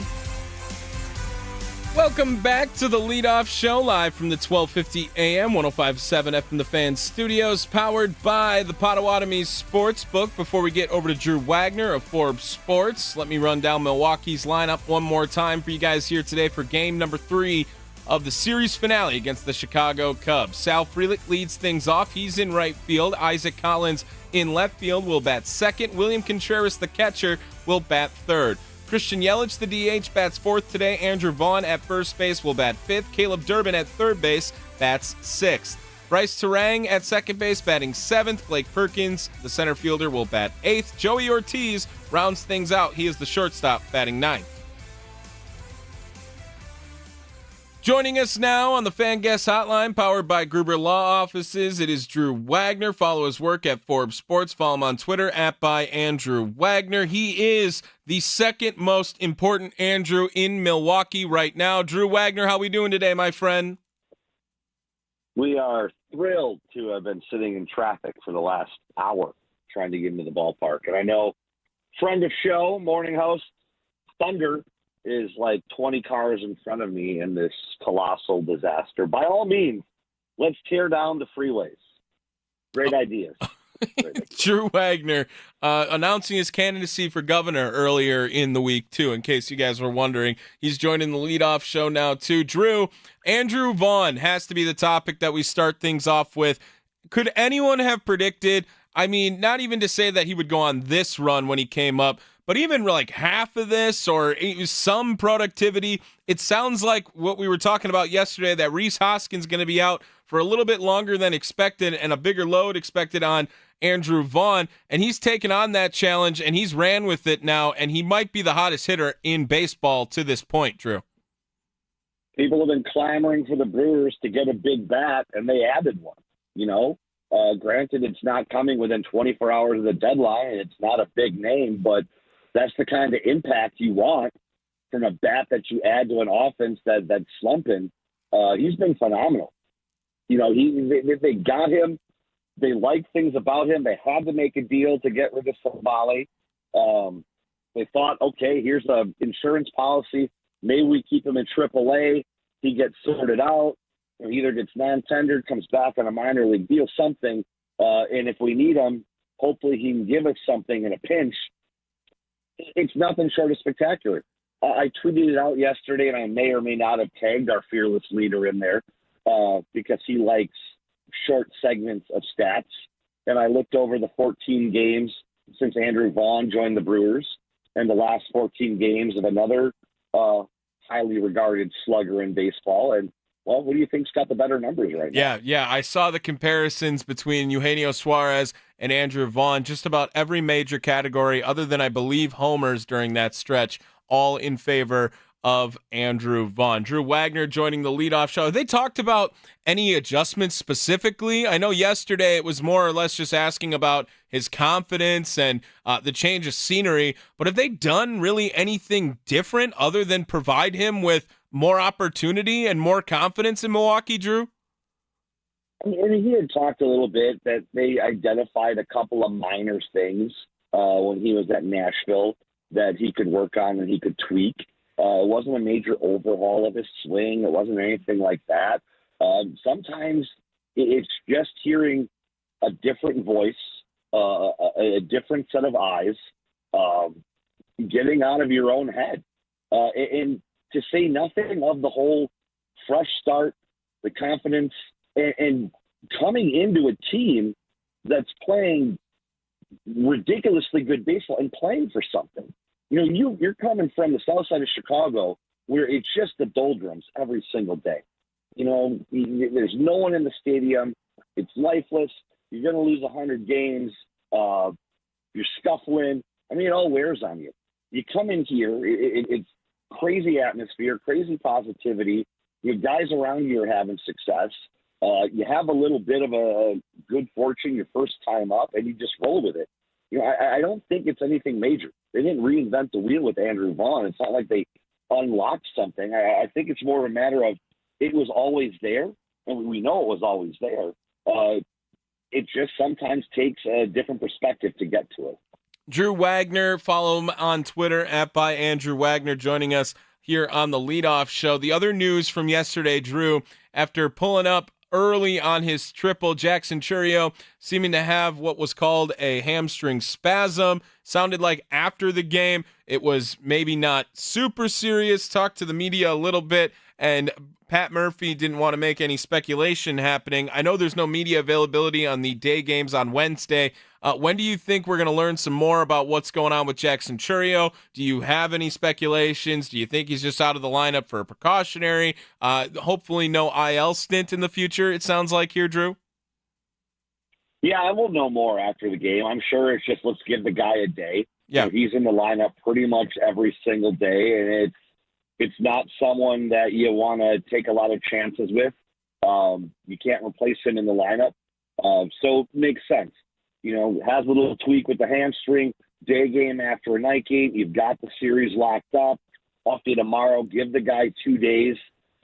Welcome back to the Leadoff Show, live from the 1250 AM, 105.7 FM The Fan Studios, powered by the Potawatomi Sportsbook. Before we get over to Drew Wagner of Forbes Sports, let me run down Milwaukee's lineup one more time for you guys here today for game number 3 of the series finale against the Chicago Cubs. Sal Frelick leads things off. He's in right field. Isaac Collins in left field will bat second. William Contreras, the catcher, will bat third. Christian Yelich, the DH, bats fourth today. Andrew Vaughn at first base will bat fifth. Caleb Durbin at third base bats sixth. Bryce Terang at second base batting seventh. Blake Perkins, the center fielder, will bat eighth. Joey Ortiz rounds things out. He is the shortstop batting ninth. Joining us now on the Fan Guest Hotline, powered by Gruber Law Offices, it is Drew Wagner. Follow his work at Forbes Sports. Follow him on Twitter at @ByAndrewWagner. He is the second most important Andrew in Milwaukee right now. Drew Wagner, how we doing today, my friend?
We are thrilled to have been sitting in traffic for the last hour trying to get into the ballpark. And I know friend of show, morning host, Thunder is like 20 cars in front of me in this colossal disaster. By all means, let's tear down the freeways. Great ideas.
Drew Wagner announcing his candidacy for governor earlier in the week, too, in case you guys were wondering. He's joining the leadoff show now, too. Drew, Andrew Vaughn has to be the topic that we start things off with. Could anyone have predicted, I mean, not even to say that he would go on this run when he came up, but even like half of this or some productivity? It sounds like what we were talking about yesterday, that Reese Hoskins going to be out for a little bit longer than expected and a bigger load expected on Andrew Vaughn, and he's taken on that challenge and he's ran with it now, and he might be the hottest hitter in baseball to this point, Drew.
People have been clamoring for the Brewers to get a big bat, and they added one. Granted, it's not coming within 24 hours of the deadline, and it's not a big name, but that's the kind of impact you want from a bat that you add to an offense that's slumping. He's been phenomenal. They got him. They like things about him. They had to make a deal to get rid of Savali. They thought, okay, here's an insurance policy. Maybe we keep him in AAA. He gets sorted out. Or either gets non-tendered, comes back on a minor league deal, something. And if we need him, hopefully he can give us something in a pinch. It's nothing short of spectacular. I tweeted it out yesterday, and I may or may not have tagged our fearless leader in there because he likes short segments of stats. And I looked over the 14 games since Andrew Vaughn joined the Brewers and the last 14 games of another highly regarded slugger in baseball. And, well, what do you think's got the better numbers right now?
Yeah. I saw the comparisons between Eugenio Suarez and Andrew Vaughn, just about every major category other than, I believe, homers during that stretch, all in favor of Andrew Vaughn. Drew Wagner joining the leadoff show. They talked about any adjustments specifically. I know yesterday it was more or less just asking about his confidence and the change of scenery, but have they done really anything different other than provide him with more opportunity and more confidence in Milwaukee, Drew?
And he had talked a little bit that they identified a couple of minor things when he was at Nashville that he could work on and he could tweak. It wasn't a major overhaul of his swing. It wasn't anything like that. Sometimes it's just hearing a different voice, a different set of eyes, getting out of your own head. And to say nothing of the whole fresh start, the confidence, and coming into a team that's playing ridiculously good baseball and playing for something. You're coming from the south side of Chicago where it's just the doldrums every single day. There's no one in the stadium. It's lifeless. You're going to lose 100 games. You're scuffling. I mean, it all wears on you. You come in here, it's crazy atmosphere, crazy positivity. Your guys around you are having success. You have a little bit of a good fortune your first time up, and you just roll with it. I don't think it's anything major. They didn't reinvent the wheel with Andrew Vaughn. It's not like they unlocked something. I think it's more of a matter of it was always there, and we know it was always there. It just sometimes takes a different perspective to get to it.
Drew Wagner, follow him on Twitter @byAndrewWagner, joining us here on the leadoff show. The other news from yesterday, Drew, after pulling up early on his triple, Jackson Chourio seeming to have what was called a hamstring spasm. Sounded like after the game it was maybe not super serious. Talked to the media a little bit, and Pat Murphy didn't want to make any speculation happening. I know there's no media availability on the day games on Wednesday. When do you think we're going to learn some more about what's going on with Jackson Chourio? Do you have any speculations? Do you think he's just out of the lineup for a precautionary? Hopefully no IL stint in the future, it sounds like here, Drew?
Yeah, I will know more after the game. I'm sure it's just let's give the guy a day.
Yeah.
He's in the lineup pretty much every single day, and it's not someone that you want to take a lot of chances with. You can't replace him in the lineup. So it makes sense. Has a little tweak with the hamstring, day game after a night game. You've got the series locked up. Off to tomorrow. Give the guy 2 days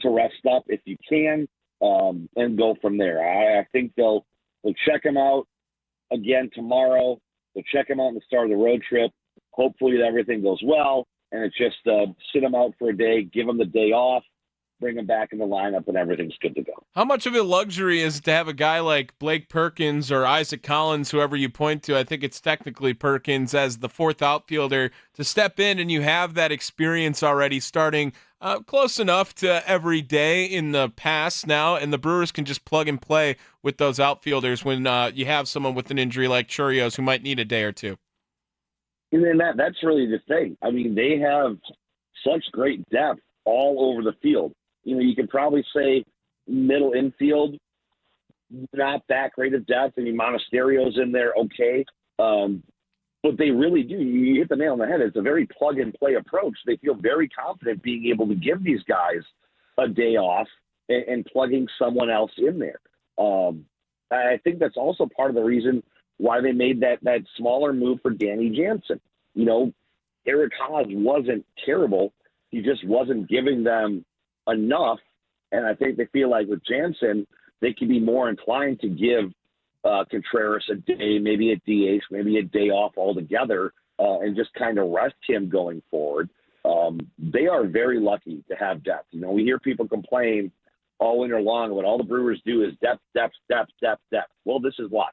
to rest up if you can. and go from there. I think they'll check him out again tomorrow. They'll check him out in the start of the road trip. Hopefully everything goes well, and it's just sit him out for a day, give him the day off, bring him back in the lineup, and everything's good to go.
How much of a luxury is it to have a guy like Blake Perkins or Isaac Collins, whoever you point to? I think it's technically Perkins as the fourth outfielder to step in, and you have that experience already starting close enough to every day in the past now, and the Brewers can just plug and play with those outfielders when you have someone with an injury like Churios who might need a day or two.
And then that's really the thing. I mean, they have such great depth all over the field. You can probably say middle infield, not that great of depth. I mean, Monasterio's in there, okay. But they really do. You hit the nail on the head. It's a very plug-and-play approach. They feel very confident being able to give these guys a day off and plugging someone else in there. I think that's also part of the reason why they made that smaller move for Danny Jansen. Eric Haas wasn't terrible. He just wasn't giving them enough, and I think they feel like with Jansen, they can be more inclined to give Contreras a day, maybe a DH, maybe a day off altogether, and just kind of rest him going forward. They are very lucky to have depth. We hear people complain all winter long what all the Brewers do is depth, depth, depth, depth, depth. Well, this is why.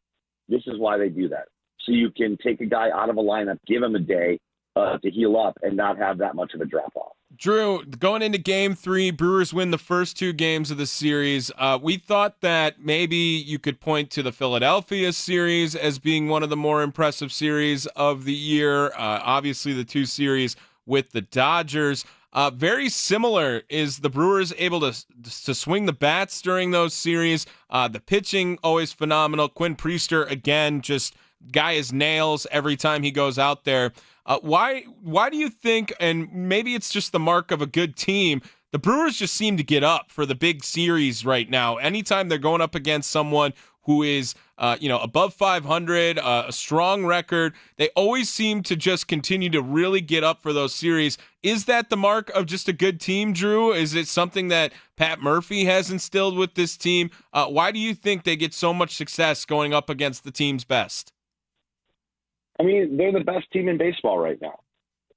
This is why they do that. So you can take a guy out of a lineup, give him a day to heal up, and not have that much of a drop-off.
Drew, going into Game 3, Brewers win the first two games of the series. We thought that maybe you could point to the Philadelphia series as being one of the more impressive series of the year. Obviously, the two series with the Dodgers. Very similar is the Brewers able to swing the bats during those series. The pitching, always phenomenal. Quinn Priester, again, just guy is nails every time he goes out there. Why do you think, and maybe it's just the mark of a good team, the Brewers just seem to get up for the big series right now? Anytime they're going up against someone who is, above 500, a strong record, they always seem to just continue to really get up for those series. Is that the mark of just a good team, Drew? Is it something that Pat Murphy has instilled with this team? Why do you think they get so much success going up against the team's best?
I mean, they're the best team in baseball right now.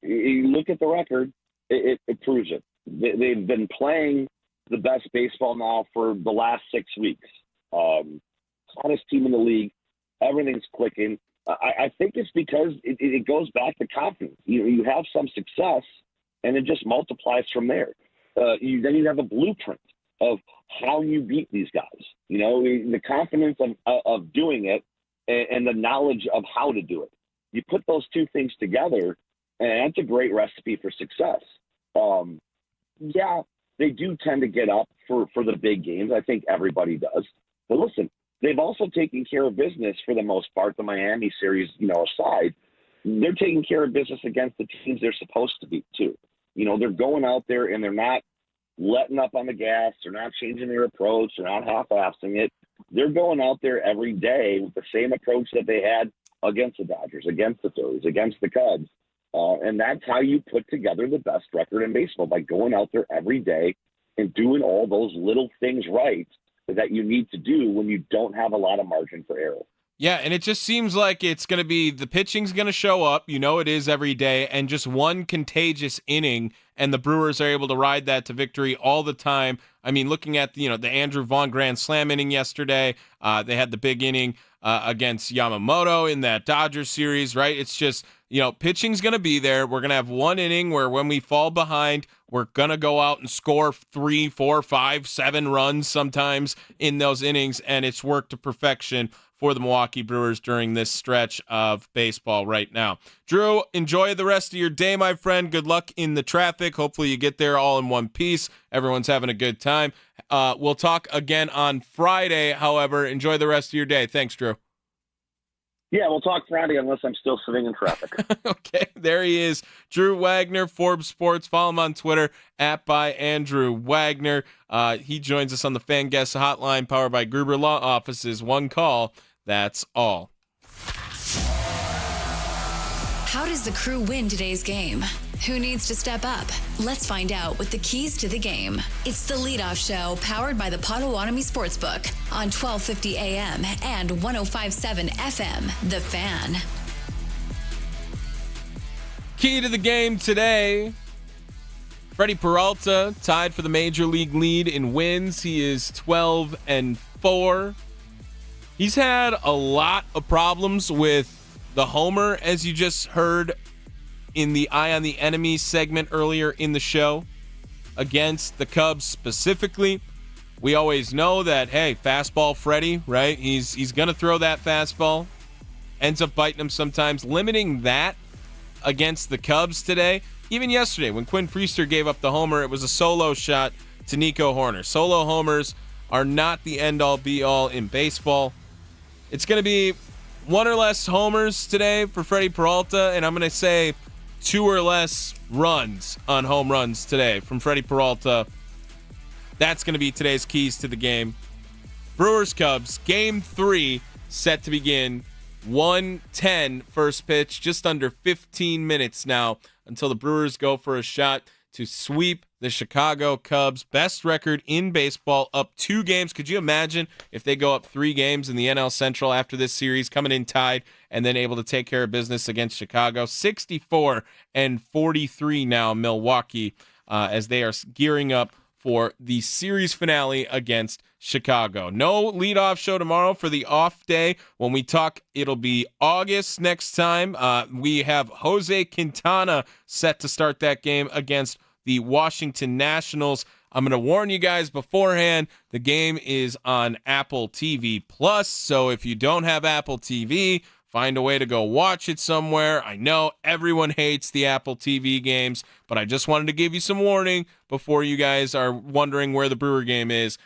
You look at the record, it proves it. They've been playing the best baseball now for the last 6 weeks. Hottest team in the league. Everything's clicking. I think it's because it goes back to confidence. You have some success, and it just multiplies from there. Then you have a blueprint of how you beat these guys. The confidence of doing it and the knowledge of how to do it. You put those two things together, and that's a great recipe for success. Yeah, they do tend to get up for the big games. I think everybody does. But listen, they've also taken care of business for the most part, the Miami series, aside. They're taking care of business against the teams they're supposed to beat, too. They're going out there, and they're not letting up on the gas. They're not changing their approach. They're not half-assing it. They're going out there every day with the same approach that they had against the Dodgers, against the Phillies, against the Cubs. And that's how you put together the best record in baseball, by going out there every day and doing all those little things right that you need to do when you don't have a lot of margin for error.
Yeah, and it just seems like it's going to be the pitching's going to show up. It is every day, and just one contagious inning, and the Brewers are able to ride that to victory all the time. I mean, looking at the Andrew Vaughn grand slam inning yesterday, they had the big inning against Yamamoto in that Dodgers series, right? It's just, pitching's going to be there. We're going to have one inning where when we fall behind, we're going to go out and score 3, 4, 5, 7 runs sometimes in those innings, and it's worked to perfection for the Milwaukee Brewers during this stretch of baseball right now. Drew, enjoy the rest of your day, my friend. Good luck in the traffic. Hopefully you get there all in one piece. Everyone's having a good time. We'll talk again on Friday. However, enjoy the rest of your day. Thanks, Drew.
Yeah, we'll talk Friday unless I'm still sitting in traffic.
Okay, there he is. Drew Wagner, Forbes Sports. Follow him on Twitter, @byAndrewWagner. He joins us on the Fan Guest Hotline, powered by Gruber Law Offices. One call, that's all.
How does the crew win today's game? Who needs to step up? Let's find out with the keys to the game. It's the Leadoff Show, powered by the Potawatomi Sportsbook on 1250 AM and 105.7 FM, The Fan.
Key to the game today. Freddie Peralta tied for the major league lead in wins. He is 12-4. He's had a lot of problems with the homer, as you just heard in the Eye on the Enemy segment earlier in the show, against the Cubs specifically. We always know that, hey, fastball Freddie, right? He's going to throw that fastball. Ends up biting him sometimes. Limiting that against the Cubs today. Even yesterday, when Quinn Priester gave up the homer, it was a solo shot to Nico Horner. Solo homers are not the end-all, be-all in baseball. It's going to be one or less homers today for Freddie Peralta, and I'm going to say 2 or less runs on home runs today from Freddie Peralta. That's going to be today's keys to the game. Brewers-Cubs, Game 3, set to begin. 1:10 first pitch, just under 15 minutes now until the Brewers go for a shot to sweep the Chicago Cubs. Best record in baseball, up 2 games. Could you imagine if they go up 3 games in the NL Central after this series, coming in tied and then able to take care of business against Chicago? 64-43 now, Milwaukee, as they are gearing up for the series finale against Chicago. No leadoff show tomorrow for the off day. When we talk, it'll be August next time. We have Jose Quintana set to start that game against the Washington Nationals. I'm going to warn you guys beforehand, the game is on Apple TV Plus, so if you don't have Apple TV, find a way to go watch it somewhere. I know everyone hates the Apple TV games, but I just wanted to give you some warning before you guys are wondering where the Brewer game is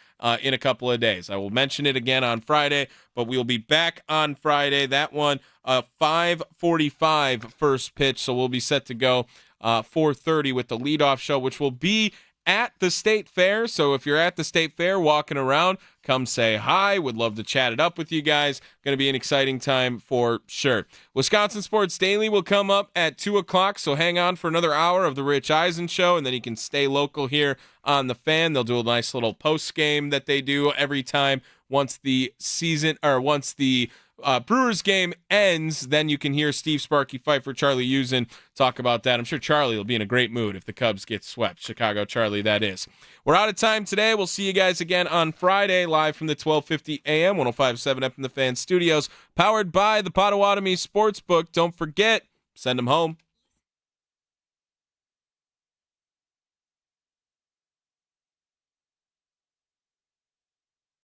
in a couple of days. I will mention it again on Friday, but we will be back on Friday. That one, 5:45 first pitch, so we'll be set to go 4:30 with the leadoff show, which will be at the State Fair. So if you're at the State Fair walking around, come say hi. Would love to chat it up with you guys. Going to be an exciting time for sure. Wisconsin Sports Daily will come up at 2 o'clock, so hang on for another hour of the Rich Eisen Show, and then you can stay local here on The Fan. They'll do a nice little post game that they do every time once the Brewers game ends. Then you can hear Steve Sparky Pfeiffer, Charlie Usen talk about that. I'm sure Charlie will be in a great mood if the Cubs get swept. Chicago Charlie, that is. We're out of time today. We'll see you guys again on Friday, live from the 1250 AM, 105.7 FM The Fan Studios, powered by the Potawatomi Sportsbook. Don't forget, send them home.